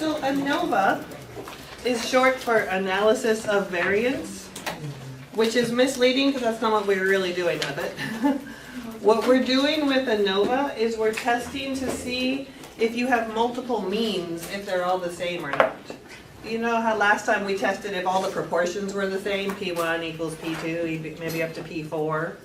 So ANOVA is short for analysis of variance, which is misleading because that's not what we're really doing with it. What we're doing with ANOVA is we're testing to see if you have multiple means, if they're all the same or not. You know how last time we tested if all the proportions were the same, P1 equals P2, maybe up to P4.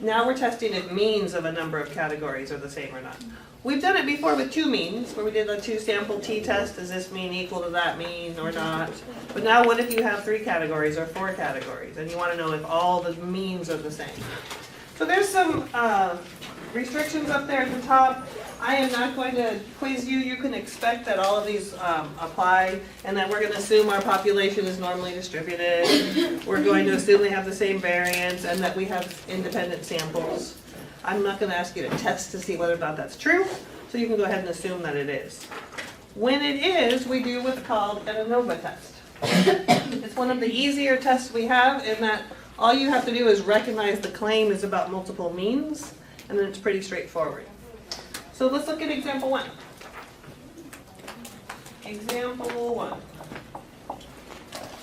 Now we're testing if means of a number of categories are the same or not. We've done it before with two means, where we did a two-sample t-test. Does this mean equal to that mean or not? But now what if you have 3 categories or 4 categories, and you want to know if all the means are the same? So there's some restrictions up there at the top. I am not going to quiz you. You can expect that all of these apply, and that we're going to assume our population is normally distributed. We're going to assume they have the same variance, and that we have independent samples. I'm not going to ask you to test to see whether or not that's true, so you can go ahead and assume that it is. When it is, we do what's called an ANOVA test. It's one of the easier tests we have in that all you have to do is recognize the claim is about multiple means, and then it's pretty straightforward. So let's look at example 1. Example 1.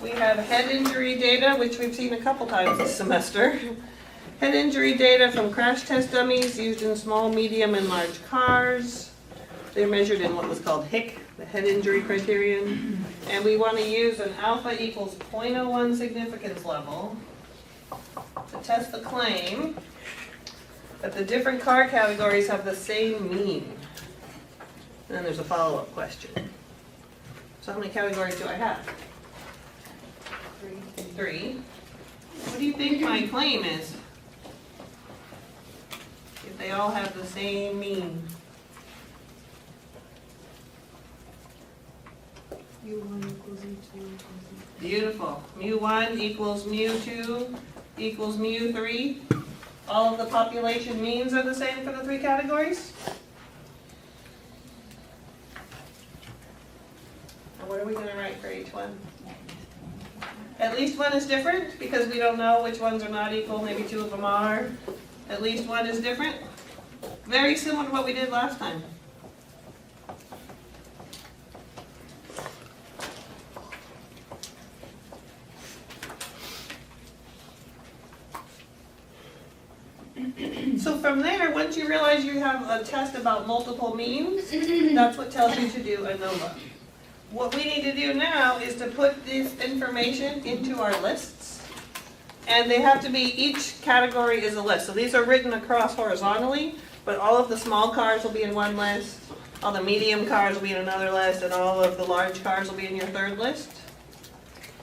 We have head injury data, which we've seen a couple times this semester. Head injury data from crash test dummies used in small, medium, and large cars. They're measured in what was called HIC, the head injury criterion. And we want to use an alpha equals 0.01 significance level to test the claim that the different car categories have the same mean. And then there's a follow-up question. So how many categories do I have? 3. What do you think my claim is? If they all have the same mean. mu1 equals mu2 Beautiful. mu1 equals mu2 equals mu3. All of the population means are the same for the 3 categories? And what are we going to write for each one? At least one is different because we don't know which ones are not equal. Maybe 2 of them are. At least one is different. Very similar to what we did last time. So from there, once you realize you have a test about multiple means, that's what tells you to do ANOVA. What we need to do now is to put this information into our lists. And they have to be, each category is a list. So these are written across horizontally, but all of the small cars will be in one list, all the medium cars will be in another list, and all of the large cars will be in your 3rd list.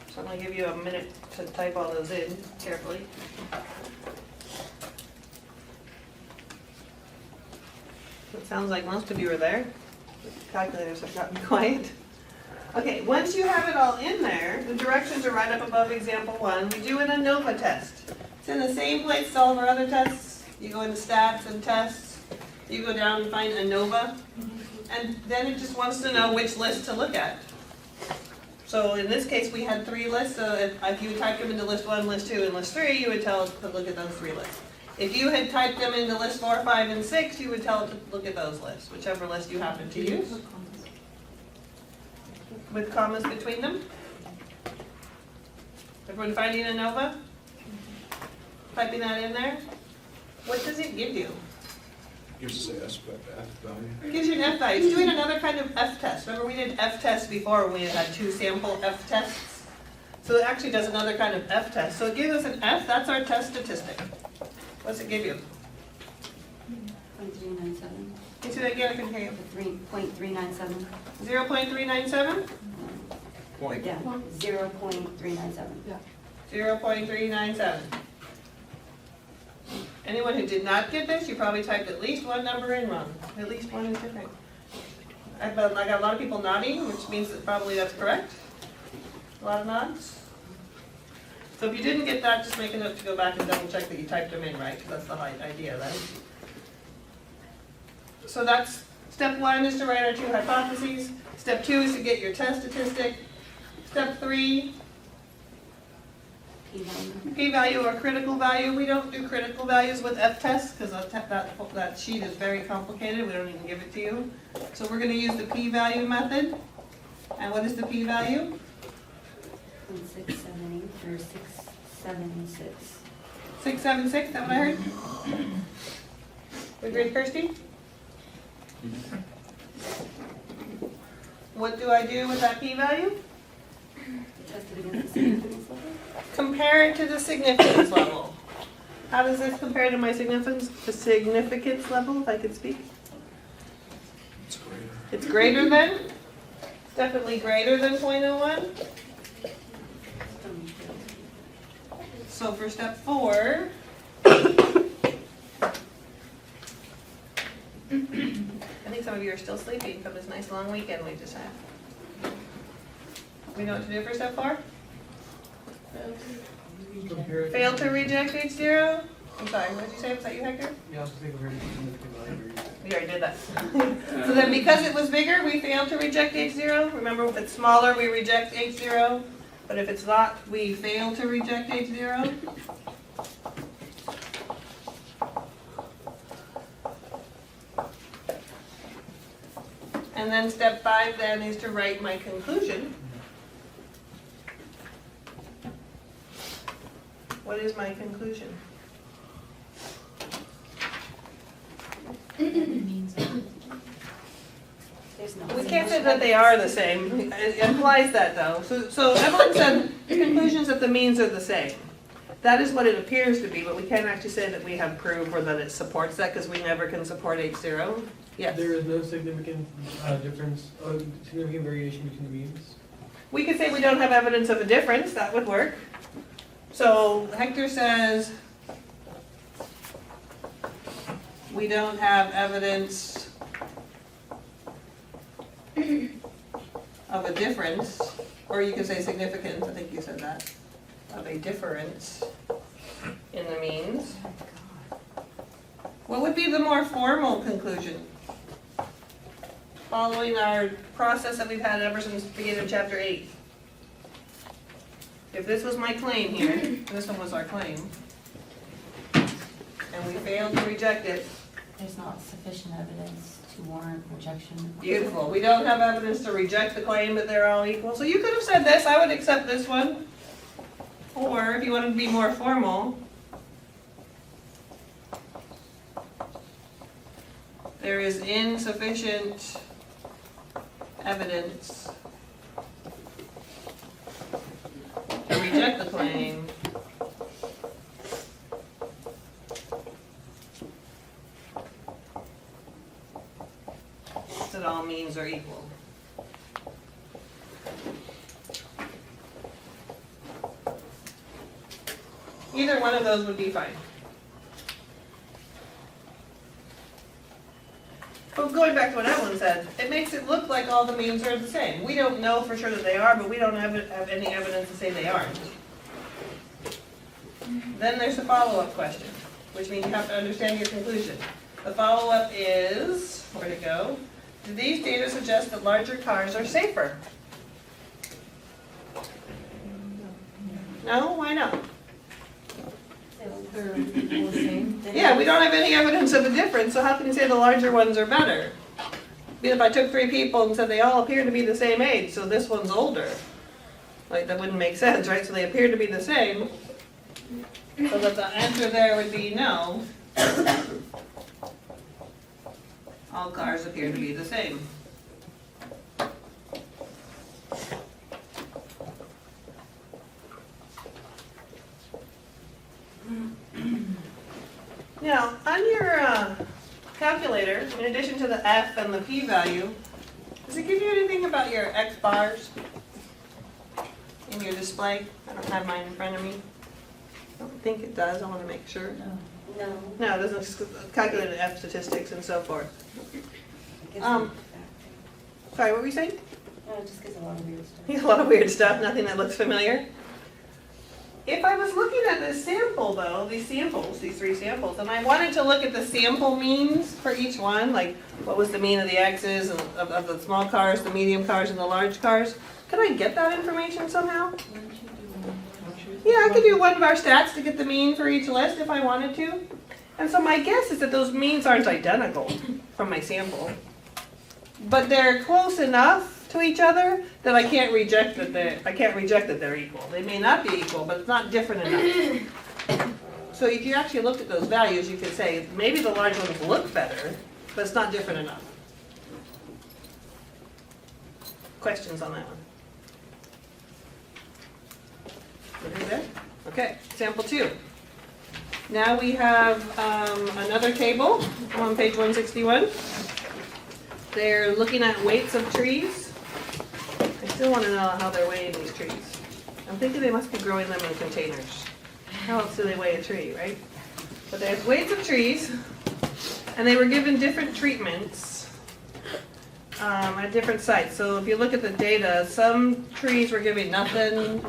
So I'm going to give you a minute to type all those in carefully. It sounds like most of you are there. The calculators have gotten quiet. Okay, once you have it all in there, the directions are right up above example 1. We do an ANOVA test. It's in the same place as all of our other tests. You go into stats and tests. You go down and find ANOVA. And then it just wants to know which list to look at. So in this case, we had 3 lists. So if you typed them into list 1, list 2, and list 3, you would tell it to look at those 3 lists. If you had typed them into list 4, 5, and 6, you would tell it to look at those lists, whichever list you happen to use. With commas between them. Everyone finding ANOVA? Typing that in there. What does it give you? Gives us an F value. It gives you an F value. It's doing another kind of F test. Remember we did F tests before when we had 2 sample F tests? So it actually does another kind of F test. So it gives us an F, that's our test statistic. What's it give you? 0.397. Can you see that again? I can hear you. 3.397. 0.397? Point. Yeah, 0.397. Yeah. 0.397. Anyone who did not get this, you probably typed at least one number in wrong. At least one is different. I got a lot of people nodding, which means that probably that's correct. A lot of nods. So if you didn't get that, just make a note to go back and double check that you typed them in right, because that's the idea then. So that's step 1 is to write our 2 hypotheses. Step 2 is to get your test statistic. Step 3, p-value or critical value. We don't do critical values with f-tests because that sheet is very complicated. We don't even give it to you. So we're going to use the p-value method. And what is the p-value? 0.678 or 676. 676, is that what I heard? We agreed, Kirsty? What do I do with that p-value? Test it against the significance level. Compare it to the significance level. How does this compare to my significance level, if I could speak? It's greater. It's greater than? Definitely greater than 0.01. So for step 4, I think some of you are still sleeping from this nice long weekend we just had. We know what to do for step 4? Fail to reject H0? I'm sorry, what did you say? Was that you, Hector? Yeah, I was thinking very significant value. We already did that. So then because it was bigger, we failed to reject H0. Remember, if it's smaller, we reject H0. But if it's not, we fail to reject H0. And then step 5 then is to write my conclusion. What is my conclusion? There's no. We can't say that they are the same. It implies that though. So Evelyn said the conclusions that the means are the same. That is what it appears to be, but we can't actually say that we have proof or that it supports that because we never can support H0. Yes. There is no significant difference, significant variation between the means. We could say we don't have evidence of a difference. That would work. So Hector says we don't have evidence of a difference, or you could say significance, I think you said that, of a difference in the means. What would be the more formal conclusion? Following our process that we've had ever since the beginning of chapter 8. If this was my claim here, and this one was our claim, and we failed to reject it, There's not sufficient evidence to warrant rejection. beautiful. We don't have evidence to reject the claim that they're all equal. So you could have said this, I would accept this one. Or if you wanted to be more formal, there is insufficient evidence to reject the claim that all means are equal. Either one of those would be fine. But going back to what Evelyn said, it makes it look like all the means are the same. We don't know for sure that they are, but we don't have any evidence to say they aren't. Then there's a follow-up question, which means you have to understand your conclusion. The follow-up is, where'd it go? Do these data suggest that larger cars are safer? No? Why not? They're the same. Yeah, we don't have any evidence of a difference, so how can you say the larger ones are better? If I took 3 people and said they all appear to be the same age, so this one's older. Like, that wouldn't make sense, right? So they appear to be the same. So that the answer there would be no. All cars appear to be the same. Now, on your calculator, in addition to the F and the P value, does it give you anything about your X bars in your display? I don't have mine in front of me. I don't think it does. I want to make sure. No. No, it doesn't calculate the F statistics and so forth. It gives Um, them factor. Sorry, what were you saying? No, it just gives a lot of weird stuff. A lot of weird stuff, nothing that looks familiar. If I was looking at this sample though, these 3 samples, and I wanted to look at the sample means for each one, like what was the mean of the X's and of the small cars, the medium cars, and the large cars, could I get that information somehow? Yeah, I could do one of our stats to get the mean for each list if I wanted to. And so my guess is that those means aren't identical from my sample. But they're close enough to each other, then I can't reject that they're equal. They may not be equal, but it's not different enough. So if you actually looked at those values, you could say maybe the large ones look better, but it's not different enough. Questions on that one? Looking good? Okay, sample 2. Now we have another table on page 161. They're looking at weights of trees. I still want to know how they're weighing these trees. I'm thinking they must be growing them in containers. How else do they weigh a tree, right? But they have weights of trees, and they were given different treatments at different sites. So if you look at the data, some trees were giving nothing,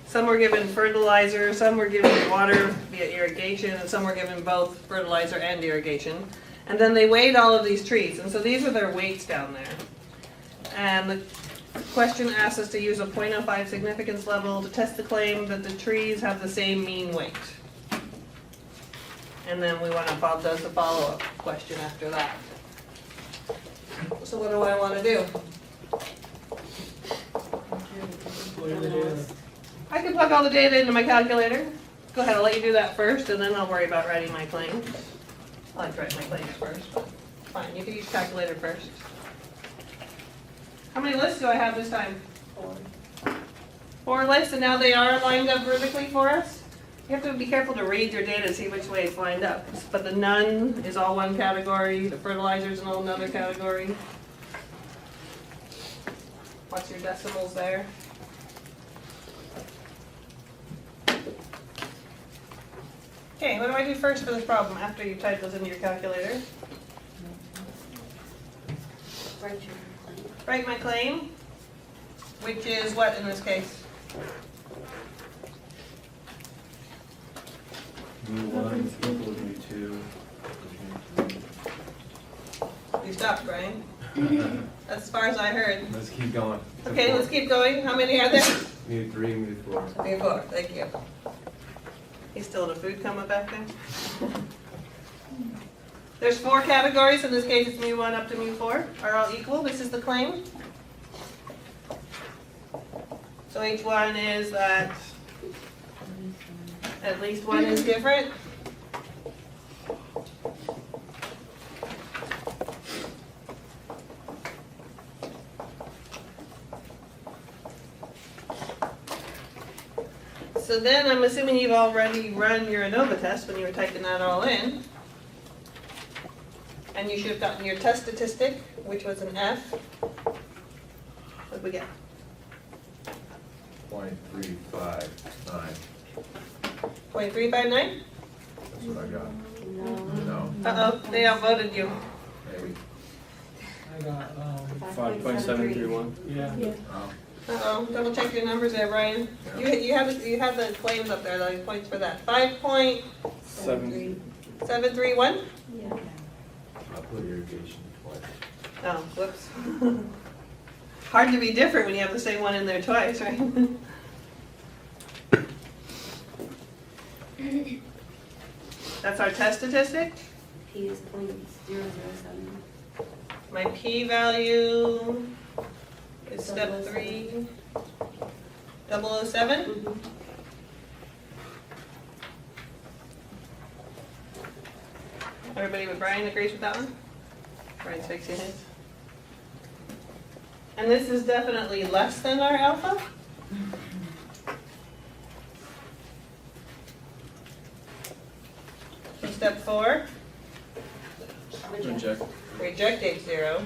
some were given fertilizer, some were given water via irrigation, and some were given both fertilizer and irrigation. And then they weighed all of these trees, and so these are their weights down there. And the question asks us to use a 0.05 significance level to test the claim that the trees have the same mean weight. And then we want to does the follow-up question after that. So what do I want to do? What are the data? I can plug all the data into my calculator. Go ahead, I'll let you do that first, and then I'll worry about writing my claims. I like to write my claims first, but fine, you can use calculator first. How many lists do I have this time? 4 lists, and now they are lined up vertically for us. You have to be careful to read your data to see which way it's lined up. But the none is all one category, the fertilizer is in all another category. Watch your decimals there. Okay, what do I do first for this problem after you type those into your calculator? Write your claim. Write my claim, which is what in this case? mu1 is equal to mu2. You stopped, Brian. That's as far as I heard. Let's keep going. Okay, let's keep going. How many are there? mu3, mu4. Mu4, thank you. He's still in a food coma back there? There's 4 categories. In this case, it's mu1 up to mu4 are all equal. This is the claim. So H1 is that at least one is different. So then I'm assuming you've already run your ANOVA test when you were typing that all in. And you should have gotten your test statistic, which was an F. What did we get? 0.359. 0.359? That's what I got. No. No, Uh-oh, they outvoted you. maybe. I got, 5.731. yeah. Oh. Uh-oh, double check your numbers there, Brian. You had the claims up there, the points for that. 5.731? 7. Yeah. I'll put irrigation twice. Oh, whoops. Hard to be different when you have the same one in there twice, right? That's our test statistic. P is 0.007. My p-value is step 3, 007. Mm-hmm. Everybody but Brian agrees with that one? Brian's fixing his. And this is definitely less than our alpha? So step 4, Reject. reject H0.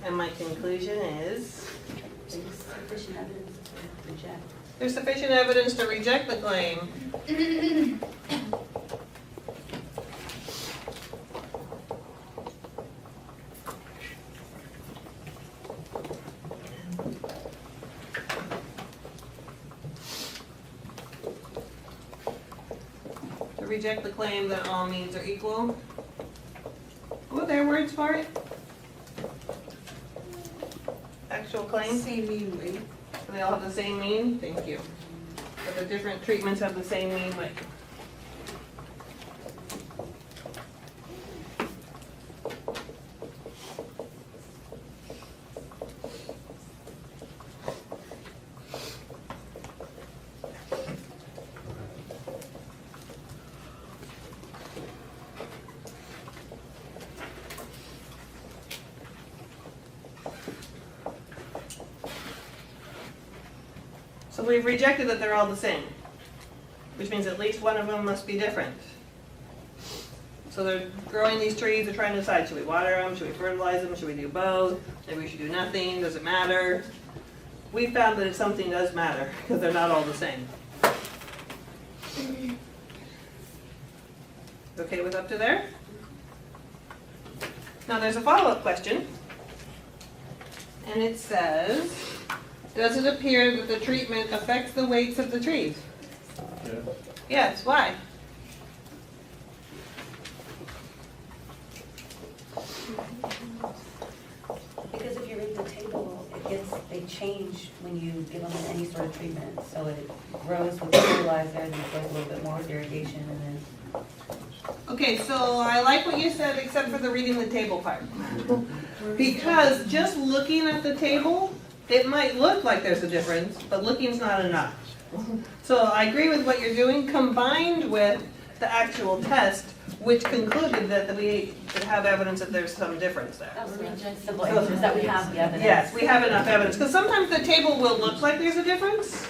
And my conclusion is, There's sufficient evidence to reject. there's sufficient evidence to reject the claim. To reject the claim that all means are equal. What are their words for it? Actual claim? Same mean weight. They all have the same mean? Thank you. But the different treatments have the same mean weight. So we've rejected that they're all the same, which means at least one of them must be different. So they're growing these trees, they're trying to decide, should we water them, should we fertilize them, should we do both? Maybe we should do nothing, does it matter? We found that something does matter, because they're not all the same. Okay with up to there? Now there's a follow-up question. And it says, does it appear that the treatment affects the weights of the trees? Yeah. Yes, why? Because if you read the table, they change when you give them any sort of treatment. So it grows with fertilizer, then it grows a little bit more with irrigation, and then. Okay, so I like what you said, except for the reading the table part. Because just looking at the table, it might look like there's a difference, but looking's not enough. So I agree with what you're doing, combined with the actual test, which concluded that we could have evidence that there's some difference there. That was just simple answers that we have the evidence. Yes, we have enough evidence, because sometimes the table will look like there's a difference,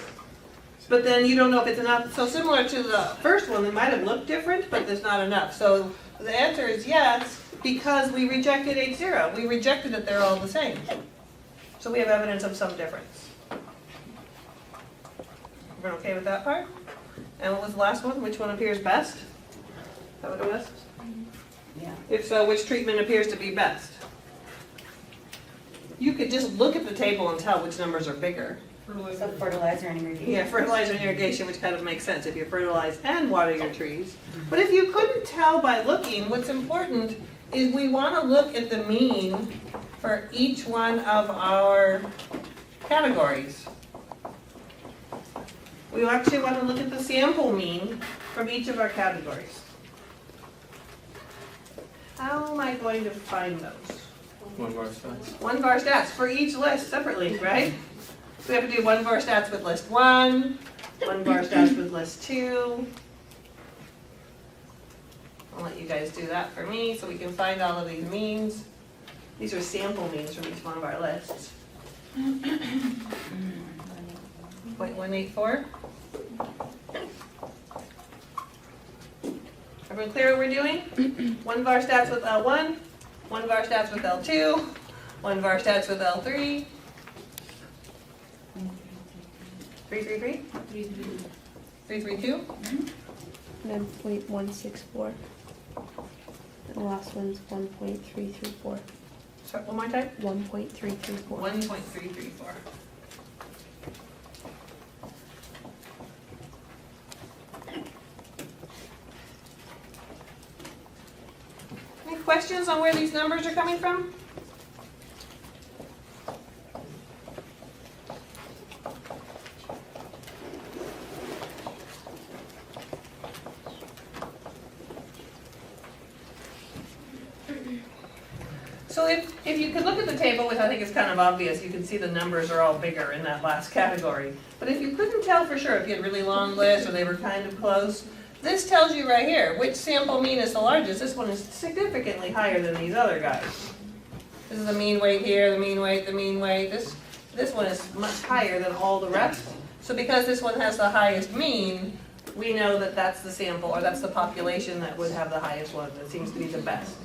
but then you don't know if it's enough. So similar to the first one, it might have looked different, but there's not enough. So the answer is yes, because we rejected H0. We rejected that they're all the same. So we have evidence of some difference. Everyone okay with that part? And what was the last one? Which one appears best? Is that what it was? Yeah. If so, which treatment appears to be best? You could just look at the table and tell which numbers are bigger. So fertilizer and irrigation. Yeah, fertilizer and irrigation, which kind of makes sense if you fertilize and water your trees. But if you couldn't tell by looking, what's important is we want to look at the mean for each one of our categories. We actually want to look at the sample mean from each of our categories. How am I going to find those? One bar stats. One var stats for each list separately, right? So we have to do one var stats with list 1, one var stats with list 2. I'll let you guys do that for me so we can find all of these means. These are sample means from each one of our lists. 0.184. Everyone clear what we're doing? One var stats with L1, one var stats with L2, one var stats with L3. 333? 332? 9.164. And the last one's 1.334. So one more time? 1.334. 1.334. Any questions on where these numbers are coming from? So if you could look at the table, which I think is kind of obvious, you can see the numbers are all bigger in that last category. But if you couldn't tell for sure, if you had a really long list or they were kind of close, this tells you right here which sample mean is the largest. This one is significantly higher than these other guys. This is the mean weight here, the mean weight, the mean weight. This one is much higher than all the rest. So because this one has the highest mean, we know that that's the sample, or that's the population that would have the highest one. That seems to be the best.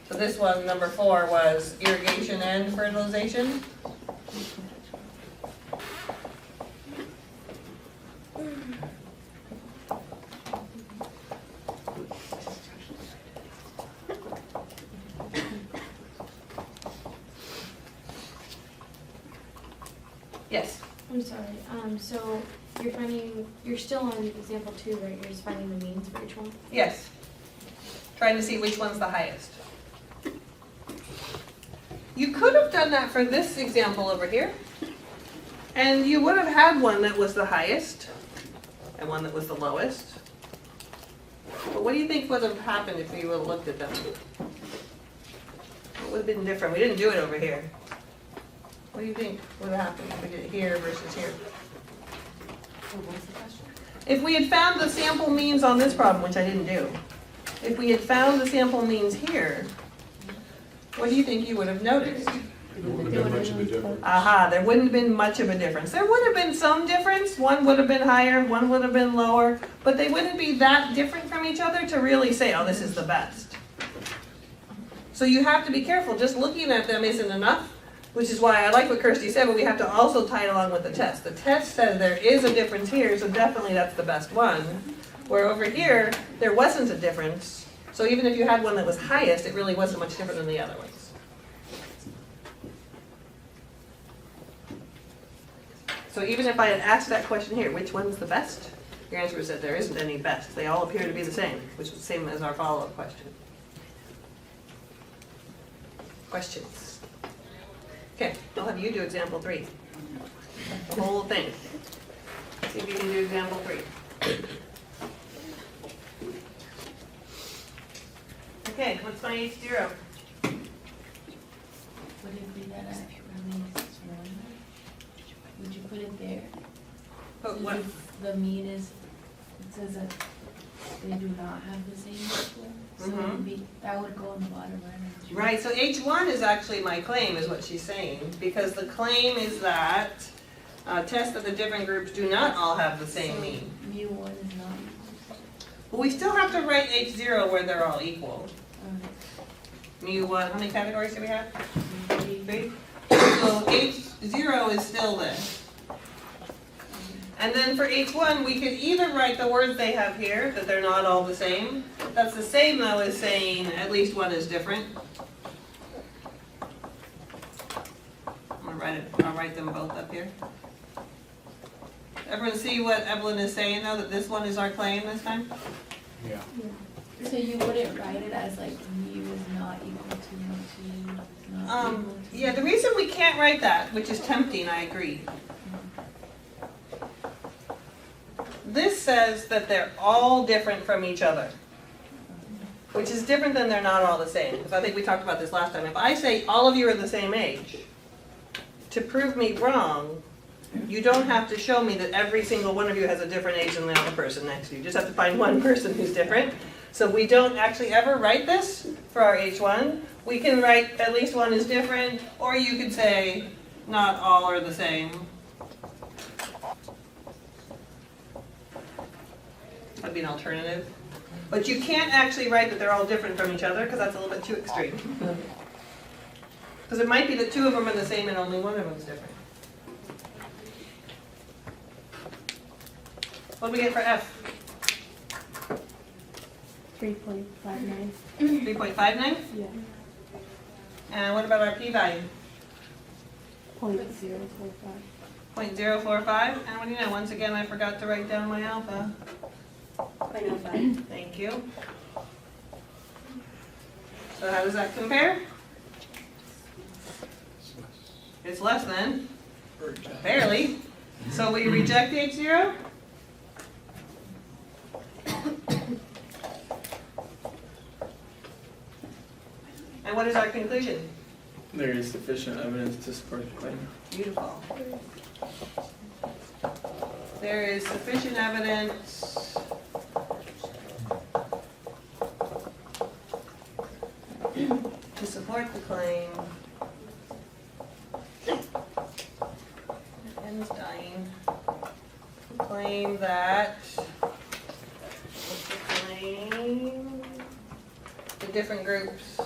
So this one, number 4, was irrigation and fertilization. Yes. I'm sorry. So you're still on example 2, right? You're just finding the means for each one? Yes. Trying to see which one's the highest. You could have done that for this example over here. And you would have had one that was the highest and one that was the lowest. But what do you think would have happened if we would have looked at them? What would have been different? We didn't do it over here. What do you think would have happened if we did it here versus here? What's the question? If we had found the sample means on this problem, which I didn't do, if we had found the sample means here, what do you think you would have noticed? There wouldn't have been much of a difference. Aha, there wouldn't have been much of a difference. There would have been some difference. One would have been higher, one would have been lower, but they wouldn't be that different from each other to really say, oh, this is the best. So you have to be careful. Just looking at them isn't enough, which is why I like what Kirsty said, but we have to also tie it along with the test. The test says there is a difference here, so definitely that's the best one. Where over here, there wasn't a difference. So even if you had one that was highest, it really wasn't much different than the other ones. So even if I had asked that question here, which one's the best? Your answer was that there isn't any best. They all appear to be the same, which is the same as our follow-up question. Questions? Okay, I'll have you do example 3. The whole thing. See if you can do example 3. Okay, what's my H0? Would it be that at release one? Would you put it there? But what? Since the mean is, it says that they do not have the same equal, so it would be, that would go on the bottom right. Right, so H1 is actually my claim, is what she's saying, because the claim is that tests that the different groups do not all have the same mean. Mu one is not equal. But we still have to write H0 where they're all equal. Mu1, how many categories do we have? 3. So H0 is still there. And then for H1, we could either write the words they have here, that they're not all the same. That's the same though as saying at least one is different. I'll write them both up here. Everyone see what Evelyn is saying though, that this one is our claim this time? Yeah. So you wouldn't write it as like mu is not equal to mu two, not equal to. Yeah, the reason we can't write that, which is tempting, I agree. This says that they're all different from each other, which is different than they're not all the same. Because I think we talked about this last time. If I say all of you are the same age, to prove me wrong, you don't have to show me that every single one of you has a different age than the other person next to you. You just have to find one person who's different. So we don't actually ever write this for our H1. We can write at least one is different, or you could say not all are the same. That'd be an alternative. But you can't actually write that they're all different from each other because that's a little bit too extreme. Because it might be that two of them are the same and only one of them is different. What do we get for F? 3.59. 3.59? Yeah. And what about our p-value? 0.045. 0.045? And what do you know? Once again, I forgot to write down my alpha. 0.05. Thank you. So how does that compare? It's less than? Barely. So we reject H0? And what is our conclusion? There is sufficient evidence to support the claim. Beautiful. There is sufficient evidence to support the claim. Pen's dying. Claim that the different groups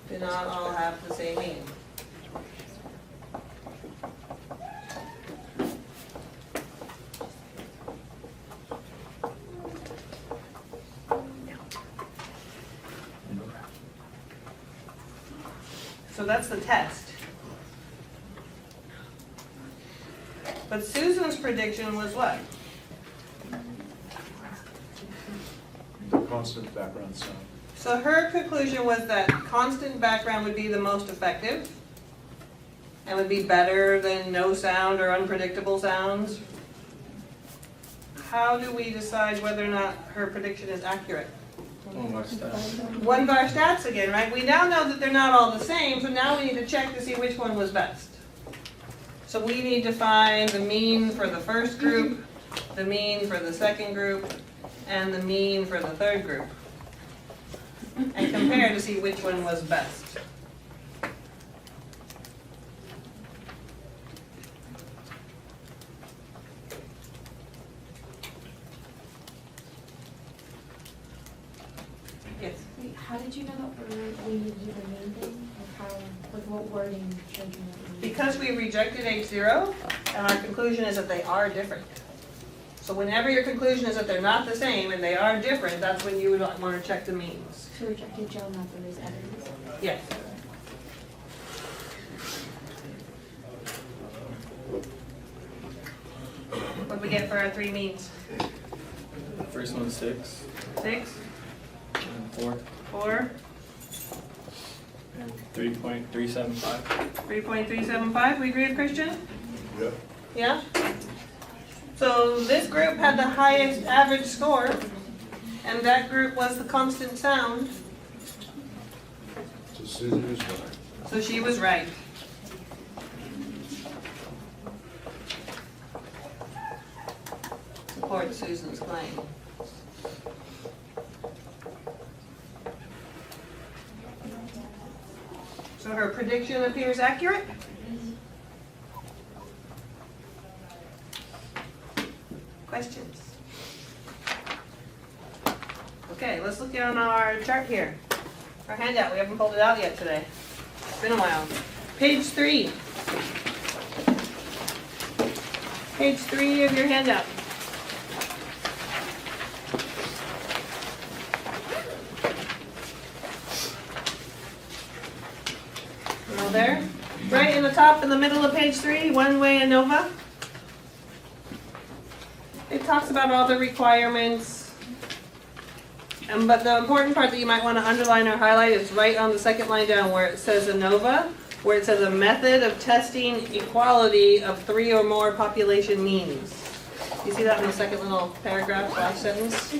do not all have the same meaning. So that's the test. But Susan's prediction was what? Constant background sound. So her conclusion was that constant background would be the most effective and would be better than no sound or unpredictable sounds. How do we decide whether or not her prediction is accurate? One more step. One of our stats again, right? We now know that they're not all the same, so now we need to check to see which one was best. So we need to find the mean for the first group, the mean for the second group, and the mean for the third group. And compare to see which one was best. Yes. Wait, how did you know that we needed to do the main thing? Or how, like what wording showed you that we needed? Because we rejected H0, and our conclusion is that they are different. So whenever your conclusion is that they're not the same and they are different, that's when you would want to check the means. So rejected Joe, not there is evidence. Yes. What do we get for our three means? First one's 6, 6, and 4, 4, and 3.375. 3.375. We agree with Christian? Yep. Yeah? So this group had the highest average score, and that group was the constant sound, So Susan is right. so she was right. Support Susan's claim. So her prediction appears accurate? Questions? Okay, let's look on our chart here. Our handout, we haven't pulled it out yet today. It's been a while. Page 3. Page 3 of your handout. All there? Right in the top, in the middle of page 3, One-Way ANOVA. It talks about all the requirements. But the important part that you might want to underline or highlight is right on the second line down where it says ANOVA, where it says a method of testing equality of 3 or more population means. You see that in the second little paragraph, last sentence?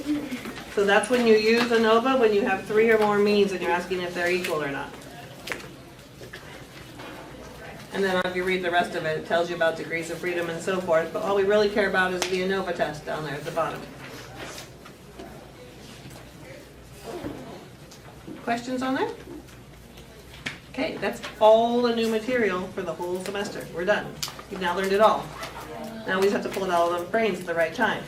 So that's when you use ANOVA, when you have 3 or more means and you're asking if they're equal or not. And then if you read the rest of it, it tells you about degrees of freedom and so forth, but all we really care about is the ANOVA test down there at the bottom. Questions on that? Okay, that's all the new material for the whole semester. We're done. You've now learned it all. Now we just have to pull it out of the brains at the right time.